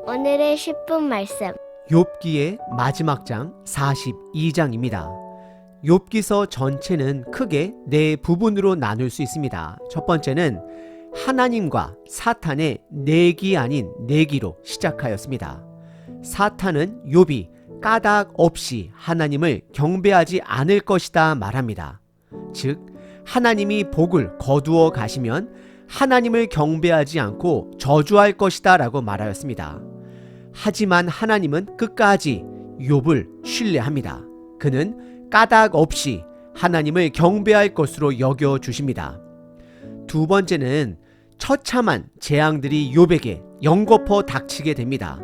오늘의 10분 말씀. 욥기의 마지막 장 42장입니다. 욥기서 전체는 크게 네 부분으로 나눌 수 있습니다. 첫 번째는 하나님과 사탄의 내기 아닌 내기로 시작하였습니다. 사탄은 욥이 까닭 없이 하나님을 경배하지 않을 것이다 말합니다. 즉 하나님이 복을 거두어 가시면 하나님을 경배하지 않고 저주할 것이다 라고 말하였습니다. 하지만 하나님은 끝까지 욥을 신뢰합니다. 그는 까닭 없이 하나님을 경배할 것으로 여겨주십니다. 두 번째는 처참한 재앙들이 욥에게 연거푸 닥치게 됩니다.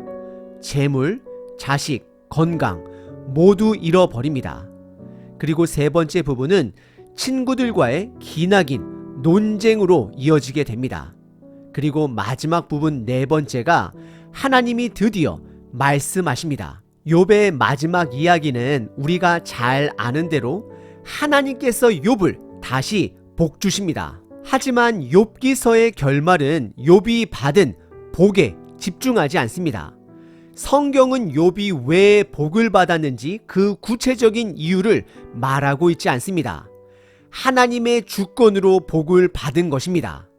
재물, 자식, 건강 모두 잃어버립니다. 그리고 세 번째 부분은 친구들과의 기나긴 논쟁으로 이어지게 됩니다. 그리고 마지막 부분 네 번째가 하나님이 드디어 말씀하십니다. 욥의 마지막 이야기는 우리가 잘 아는 대로 하나님께서 욥을 다시 복 주십니다. 하지만 욥기서의 결말은 욥이 받은 복에 집중하지 않습니다. 성경은 욥이 왜 복을 받았는지 그 구체적인 이유를 말하고 있지 않습니다. 하나님의 주권으로 복을 받은 것입니다.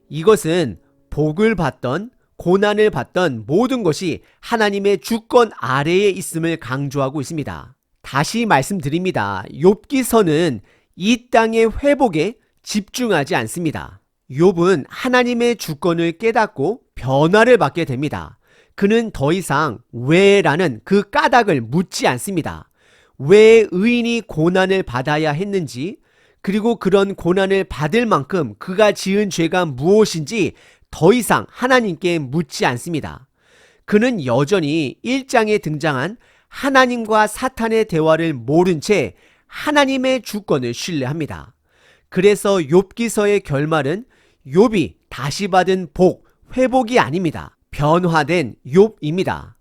이것은 복을 받던 고난을 받던 모든 것이 하나님의 주권 아래에 있음을 강조하고 있습니다. 다시 말씀드립니다. 욥기서는 이 땅의 회복에 집중하지 않습니다. 욥은 하나님의 주권을 깨닫고 변화를 받게 됩니다. 그는 더 이상 왜라는 그 까닭을 묻지 않습니다. 왜 의인이 고난을 받아야 했는지, 그리고 그런 고난을 받을 만큼 그가 지은 죄가 무엇인지 더 이상 하나님께 묻지 않습니다. 그는 여전히 1장에 등장한 하나님과 사탄의 대화를 모른 채 하나님의 주권을 신뢰합니다. 그래서 욥기서의 결말은 욥이 다시 받은 복, 회복이 아닙니다. 변화된 욥입니다.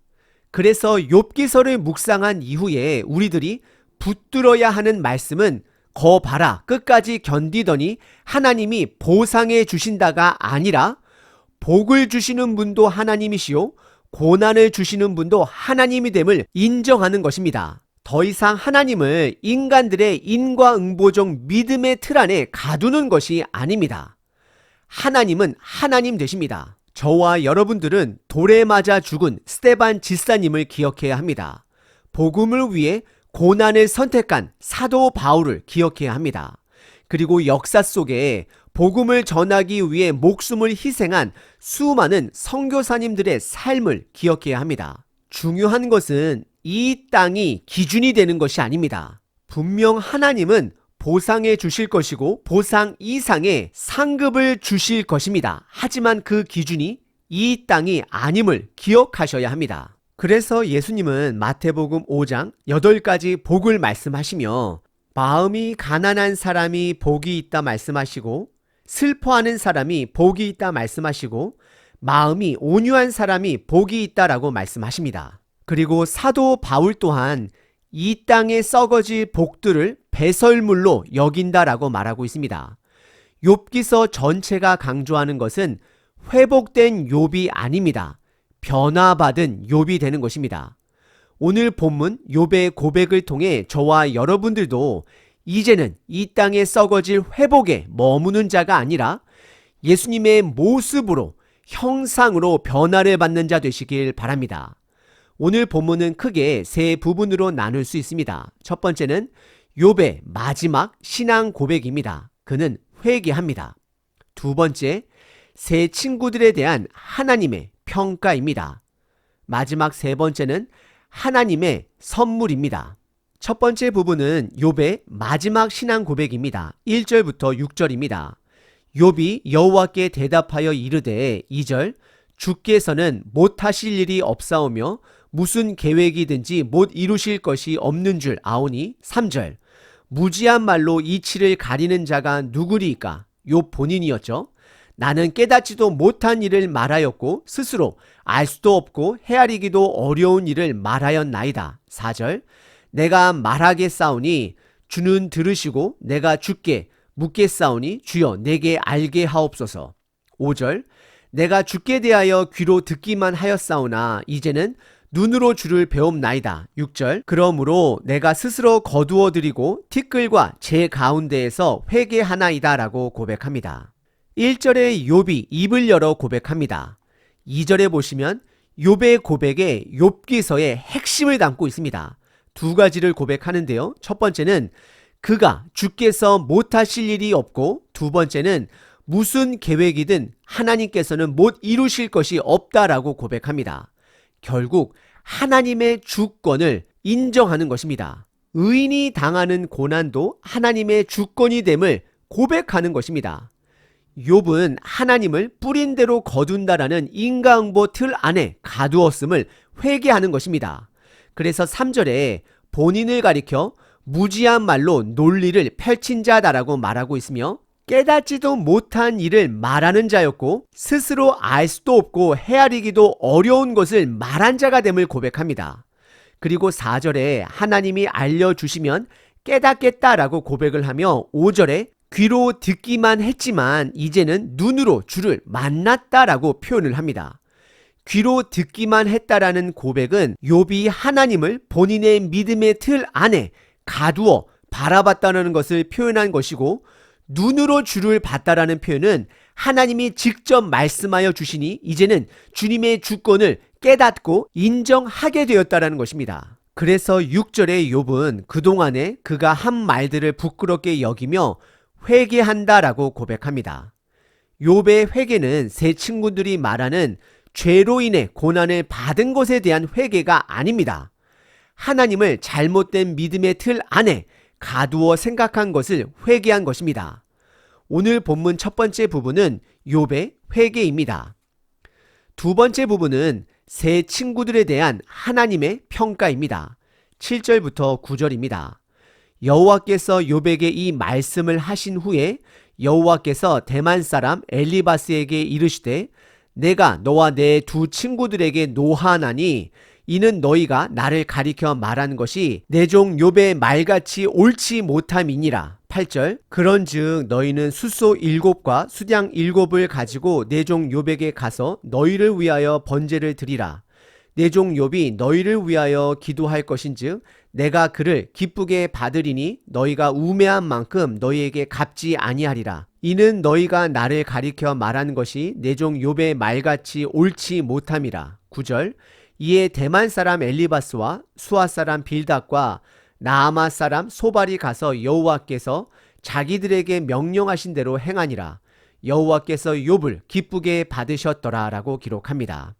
그래서 욥기서를 묵상한 이후에 우리들이 붙들어야 하는 말씀은 거 봐라 끝까지 견디더니 하나님이 보상해 주신다가 아니라 복을 주시는 분도 하나님이시요 고난을 주시는 분도 하나님이 됨을 인정하는 것입니다. 더 이상 하나님을 인간들의 인과응보적 믿음의 틀 안에 가두는 것이 아닙니다. 하나님은 하나님 되십니다. 저와 여러분들은 돌에 맞아 죽은 스데반 집사님을 기억해야 합니다. 복음을 위해 고난을 선택한 사도 바울을 기억해야 합니다. 그리고 역사 속에 복음을 전하기 위해 목숨을 희생한 수많은 선교사님들의 삶을 기억해야 합니다. 중요한 것은 이 땅이 기준이 되는 것이 아닙니다. 분명 하나님은 보상해 주실 것이고 보상 이상의 상급을 주실 것입니다. 하지만 그 기준이 이 땅이 아님을 기억하셔야 합니다. 그래서 예수님은 마태복음 5장 8가지 복을 말씀하시며 마음이 가난한 사람이 복이 있다 말씀하시고 슬퍼하는 사람이 복이 있다 말씀하시고 마음이 온유한 사람이 복이 있다라고 말씀하십니다. 그리고 사도 바울 또한 이 땅에 썩어질 복들을 배설물로 여긴다라고 말하고 있습니다. 욥기서 전체가 강조하는 것은 회복된 욥이 아닙니다. 변화받은 욥이 되는 것입니다. 오늘 본문 욥의 고백을 통해 저와 여러분들도 이제는 이 땅에 썩어질 회복에 머무는 자가 아니라 예수님의 모습으로 형상으로 변화를 받는 자 되시길 바랍니다. 오늘 본문은 크게 세 부분으로 나눌 수 있습니다. 첫 번째는 욥의 마지막 신앙 고백입니다. 그는 회개합니다. 두 번째, 세 친구들에 대한 하나님의 평가입니다. 마지막 세 번째는 하나님의 선물입니다. 첫 번째 부분은 욥의 마지막 신앙 고백입니다. 1절부터 6절입니다. 욥이 여호와께 대답하여 이르되 2절 주께서는 못하실 일이 없사오며 무슨 계획이든지 못 이루실 것이 없는 줄 아오니 3절 무지한 말로 이치를 가리는 자가 누구리이까? 욥 본인이었죠. 나는 깨닫지도 못한 일을 말하였고 스스로 알 수도 없고 헤아리기도 어려운 일을 말하였나이다. 4절 내가 말하겠사오니 주는 들으시고 내가 주께 묻겠사오니 주여 내게 알게 하옵소서. 5절 내가 주께 대하여 귀로 듣기만 하였사오나 이제는 눈으로 주를 배움나이다. 6절. 그러므로 내가 스스로 거두어 드리고 티끌과 제 가운데에서 회개하나이다 라고 고백합니다. 1절에 욥이 입을 열어 고백합니다. 2절에 보시면 욥의 고백에 욥기서의 핵심을 담고 있습니다. 두 가지를 고백하는데요. 첫 번째는 그가 주께서 못하실 일이 없고, 두 번째는 무슨 계획이든 하나님께서는 못 이루실 것이 없다라고 고백합니다. 결국 하나님의 주권을 인정하는 것입니다. 의인이 당하는 고난도 하나님의 주권이 됨을 고백하는 것입니다. 욥은 하나님을 뿌린 대로 거둔다라는 인과응보 틀 안에 가두었음을 회개하는 것입니다. 그래서 3절에 본인을 가리켜 무지한 말로 논리를 펼친 자다라고 말하고 있으며, 깨닫지도 못한 일을 말하는 자였고 스스로 알 수도 없고 헤아리기도 어려운 것을 말한 자가 됨을 고백합니다. 그리고 4절에 하나님이 알려주시면 깨닫겠다라고 고백을 하며, 5절에 귀로 듣기만 했지만 이제는 눈으로 주를 만났다라고 표현을 합니다. 귀로 듣기만 했다라는 고백은 욥이 하나님을 본인의 믿음의 틀 안에 가두어 바라봤다는 것을 표현한 것이고, 눈으로 주를 봤다라는 표현은 하나님이 직접 말씀하여 주시니 이제는 주님의 주권을 깨닫고 인정하게 되었다라는 것입니다. 그래서 6절의 욥은 그동안에 그가 한 말들을 부끄럽게 여기며 회개한다라고 고백합니다. 욥의 회개는 세 친구들이 말하는 죄로 인해 고난을 받은 것에 대한 회개가 아닙니다. 하나님을 잘못된 믿음의 틀 안에 가두어 생각한 것을 회개한 것입니다. 오늘 본문 첫 번째 부분은 욥의 회개입니다. 두 번째 부분은 세 친구들에 대한 하나님의 평가입니다. 7절부터 9절입니다. 여호와께서 욥에게 이 말씀을 하신 후에 여호와께서 대만 사람 엘리바스에게 이르시되, 내가 너와 내 두 친구들에게 노하나니 이는 너희가 나를 가리켜 말한 것이 내 종 욥의 말같이 옳지 못함이니라. 8절. 그런즉 너희는 숫소 7과 수량 7을 가지고 내 종 욥에게 가서 너희를 위하여 번제를 드리라. 내 종 욥이 너희를 위하여 기도할 것인즉 내가 그를 기쁘게 받으리니 너희가 우매한 만큼 너희에게 갚지 아니하리라. 이는 너희가 나를 가리켜 말한 것이 내 종 욥의 말같이 옳지 못함이라. 9절. 이에 대만 사람 엘리바스와 수아 사람 빌닷과 나아마 사람 소발이 가서 여호와께서 자기들에게 명령하신 대로 행하니라. 여호와께서 욥을 기쁘게 받으셨더라 라고 기록합니다.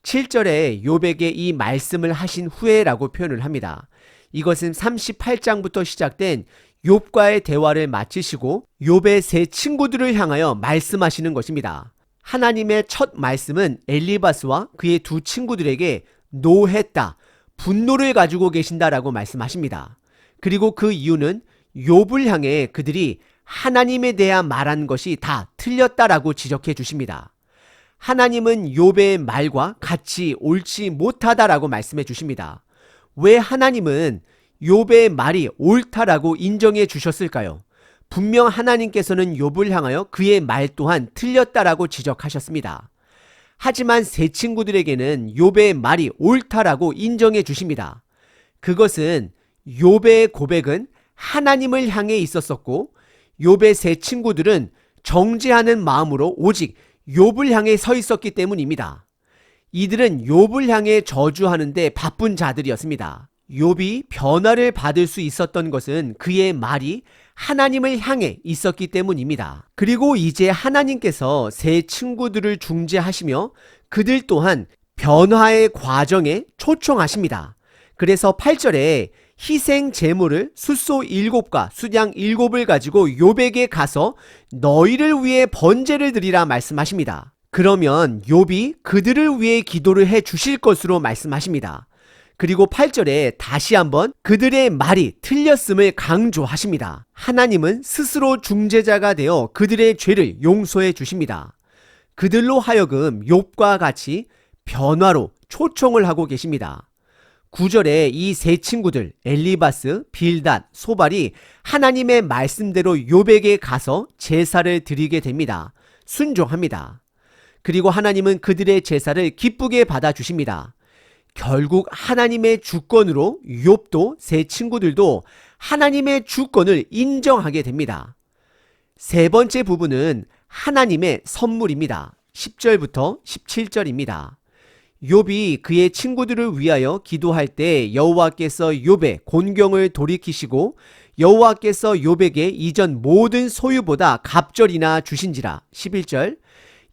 7절에 욥에게 이 말씀을 하신 후에라고 표현을 합니다. 이것은 38장부터 시작된 욥과의 대화를 마치시고 욥의 세 친구들을 향하여 말씀하시는 것입니다. 하나님의 첫 말씀은 엘리바스와 그의 두 친구들에게 노했다, 분노를 가지고 계신다라고 말씀하십니다. 그리고 그 이유는 욥을 향해 그들이 하나님에 대한 말한 것이 다 틀렸다라고 지적해 주십니다. 하나님은 욥의 말과 같이 옳지 못하다라고 말씀해 주십니다. 왜 하나님은 욥의 말이 옳다라고 인정해 주셨을까요? 분명 하나님께서는 욥을 향하여 그의 말 또한 틀렸다라고 지적하셨습니다. 하지만 세 친구들에게는 욥의 말이 옳다라고 인정해 주십니다. 그것은 욥의 고백은 하나님을 향해 있었었고, 욥의 세 친구들은 정죄하는 마음으로 오직 욥을 향해 서 있었기 때문입니다. 이들은 욥을 향해 저주하는데 바쁜 자들이었습니다. 욥이 변화를 받을 수 있었던 것은 그의 말이 하나님을 향해 있었기 때문입니다. 그리고 이제 하나님께서 세 친구들을 중재하시며 그들 또한 변화의 과정에 초청하십니다. 그래서 8절에 희생 제물을 숫소 7과 수량 7을 가지고 욥에게 가서 너희를 위해 번제를 드리라 말씀하십니다. 그러면 욥이 그들을 위해 기도를 해 주실 것으로 말씀하십니다. 그리고 8절에 다시 한번 그들의 말이 틀렸음을 강조하십니다. 하나님은 스스로 중재자가 되어 그들의 죄를 용서해 주십니다. 그들로 하여금 욥과 같이 변화로 초청을 하고 계십니다. 9절에 이 세 친구들 엘리바스, 빌닷, 소발이 하나님의 말씀대로 욥에게 가서 제사를 드리게 됩니다. 순종합니다. 그리고 하나님은 그들의 제사를 기쁘게 받아주십니다. 결국 하나님의 주권으로 욥도 세 친구들도 하나님의 주권을 인정하게 됩니다. 세 번째 부분은 하나님의 선물입니다. 10절부터 17절입니다. 욥이 그의 친구들을 위하여 기도할 때 여호와께서 욥의 곤경을 돌이키시고 여호와께서 욥에게 이전 모든 소유보다 갑절이나 주신지라. 11절.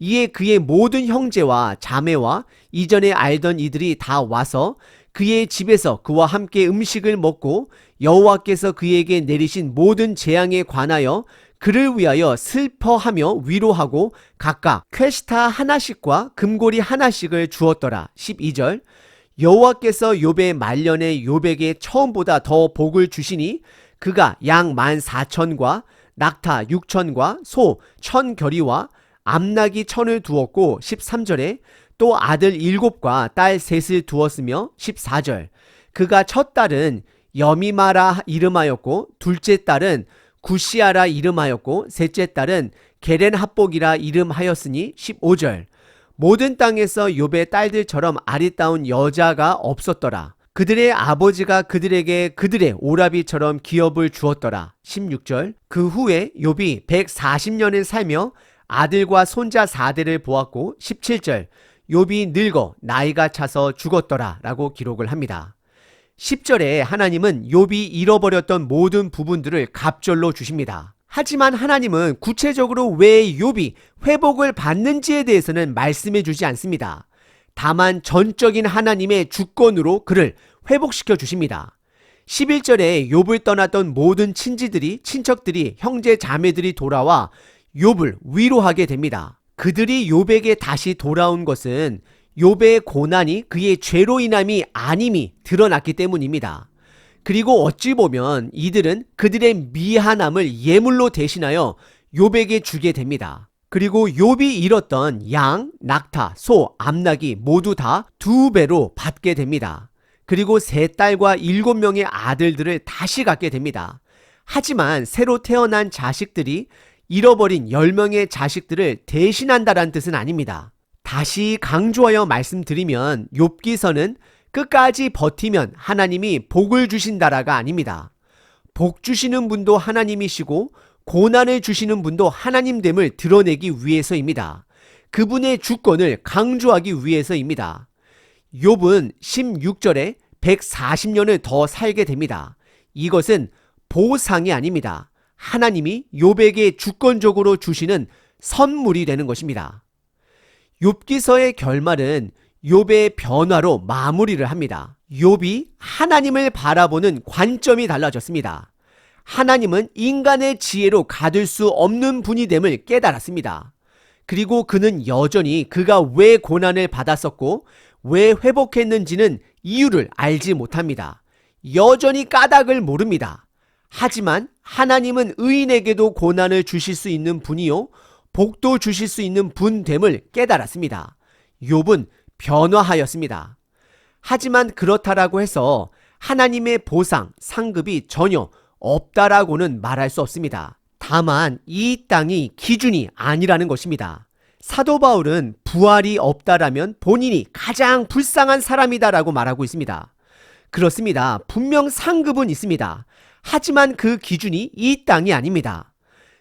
이에 그의 모든 형제와 자매와 이전에 알던 이들이 다 와서 그의 집에서 그와 함께 음식을 먹고 여호와께서 그에게 내리신 모든 재앙에 관하여 그를 위하여 슬퍼하며 위로하고 각각 퀘스타 하나씩과 금고리 하나씩을 주었더라. 12절. 여호와께서 욥의 말년에 욥에게 처음보다 더 복을 주시니 그가 양 14,000과 낙타 6,000과 소 1,000겨리와 암나기 1,000을 두었고 13절에 또 아들 7과 딸 3을 두었으며 14절. 그가 첫 딸은 여미마라 이름하였고 둘째 딸은 구시아라 이름하였고 셋째 딸은 게렌합복이라 이름하였으니 15절. 모든 땅에서 욥의 딸들처럼 아리따운 여자가 없었더라. 그들의 아버지가 그들에게 그들의 오라비처럼 기업을 주었더라. 16절. 그 후에 욥이 140년을 살며 아들과 손자 4대를 보았고 17절. 욥이 늙어 나이가 차서 죽었더라 라고 기록을 합니다. 10절에 하나님은 욥이 잃어버렸던 모든 부분들을 갑절로 주십니다. 하지만 하나님은 구체적으로 왜 욥이 회복을 받는지에 대해서는 말씀해 주지 않습니다. 다만 전적인 하나님의 주권으로 그를 회복시켜 주십니다. 11절에 욥을 떠났던 모든 친척들이 형제 자매들이 돌아와 욥을 위로하게 됩니다. 그들이 욥에게 다시 돌아온 것은 욥의 고난이 그의 죄로 인함이 아님이 드러났기 때문입니다. 그리고 어찌 보면 이들은 그들의 미안함을 예물로 대신하여 욥에게 주게 됩니다. 그리고 욥이 잃었던 양, 낙타, 소, 암나기 모두 다 2배로 받게 됩니다. 그리고 3딸과 7명의 아들들을 다시 갖게 됩니다. 하지만 새로 태어난 자식들이 잃어버린 10명의 자식들을 대신한다는 뜻은 아닙니다. 다시 강조하여 말씀드리면 욥기서는 끝까지 버티면 하나님이 복을 주신다라가 아닙니다. 복 주시는 분도 하나님이시고 고난을 주시는 분도 하나님됨을 드러내기 위해서입니다. 그분의 주권을 강조하기 위해서입니다. 욥은 16절에 140년을 더 살게 됩니다. 이것은 보상이 아닙니다. 하나님이 욥에게 주권적으로 주시는 선물이 되는 것입니다. 욥기서의 결말은 욥의 변화로 마무리를 합니다. 욥이 하나님을 바라보는 관점이 달라졌습니다. 하나님은 인간의 지혜로 가둘 수 없는 분이 됨을 깨달았습니다. 그리고 그는 여전히 그가 왜 고난을 받았었고 왜 회복했는지는 이유를 알지 못합니다. 여전히 까닭을 모릅니다. 하지만 하나님은 의인에게도 고난을 주실 수 있는 분이요 복도 주실 수 있는 분됨을 깨달았습니다. 욥은 변화하였습니다. 하지만 그렇다라고 해서 하나님의 보상, 상급이 전혀 없다라고는 말할 수 없습니다. 다만 이 땅이 기준이 아니라는 것입니다. 사도 바울은 부활이 없다라면 본인이 가장 불쌍한 사람이다라고 말하고 있습니다. 그렇습니다. 분명 상급은 있습니다. 하지만 그 기준이 이 땅이 아닙니다.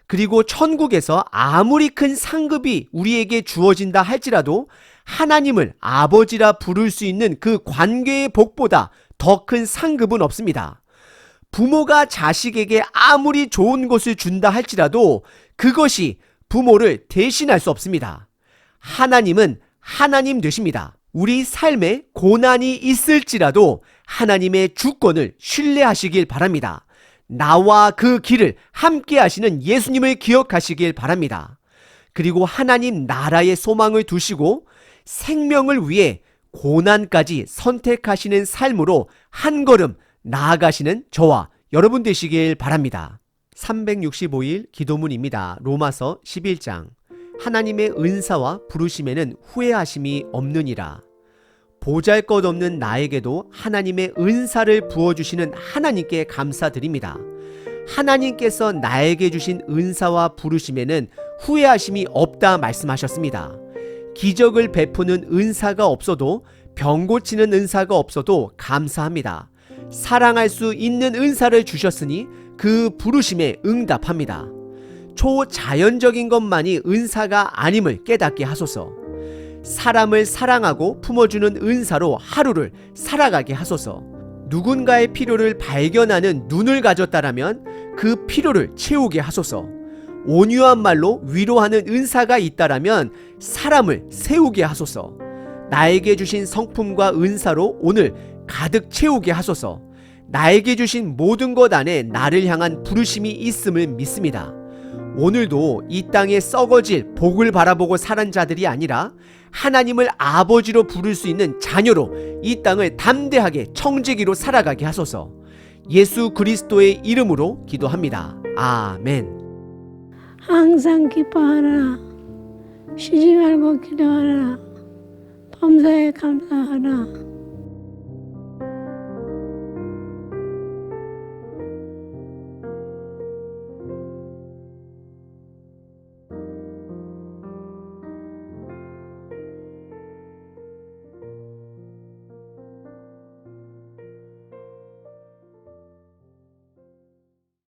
그리고 천국에서 아무리 큰 상급이 우리에게 주어진다 할지라도 하나님을 아버지라 부를 수 있는 그 관계의 복보다 더 큰 상급은 없습니다. 부모가 자식에게 아무리 좋은 것을 준다 할지라도 그것이 부모를 대신할 수 없습니다. 하나님은 하나님 되십니다. 우리 삶에 고난이 있을지라도 하나님의 주권을 신뢰하시길 바랍니다. 나와 그 길을 함께 하시는 예수님을 기억하시길 바랍니다. 그리고 하나님 나라의 소망을 두시고 생명을 위해 고난까지 선택하시는 삶으로 한 걸음 나아가시는 저와 여러분 되시길 바랍니다. 365일 기도문입니다. 로마서 11장. 하나님의 은사와 부르심에는 후회하심이 없느니라. 보잘것없는 나에게도 하나님의 은사를 부어주시는 하나님께 감사드립니다. 하나님께서 나에게 주신 은사와 부르심에는 후회하심이 없다 말씀하셨습니다. 기적을 베푸는 은사가 없어도, 병 고치는 은사가 없어도 감사합니다. 사랑할 수 있는 은사를 주셨으니 그 부르심에 응답합니다. 초자연적인 것만이 은사가 아님을 깨닫게 하소서. 사람을 사랑하고 품어주는 은사로 하루를 살아가게 하소서. 누군가의 필요를 발견하는 눈을 가졌다라면 그 필요를 채우게 하소서. 온유한 말로 위로하는 은사가 있다라면 사람을 세우게 하소서. 나에게 주신 성품과 은사로 오늘 가득 채우게 하소서. 나에게 주신 모든 것 안에 나를 향한 부르심이 있음을 믿습니다. 오늘도 이 땅에 썩어질 복을 바라보고 사는 자들이 아니라 하나님을 아버지로 부를 수 있는 자녀로 이 땅을 담대하게 청지기로 살아가게 하소서. 예수 그리스도의 이름으로 기도합니다. 아멘. 항상 기뻐하라. 쉬지 말고 기도하라. 범사에 감사하라.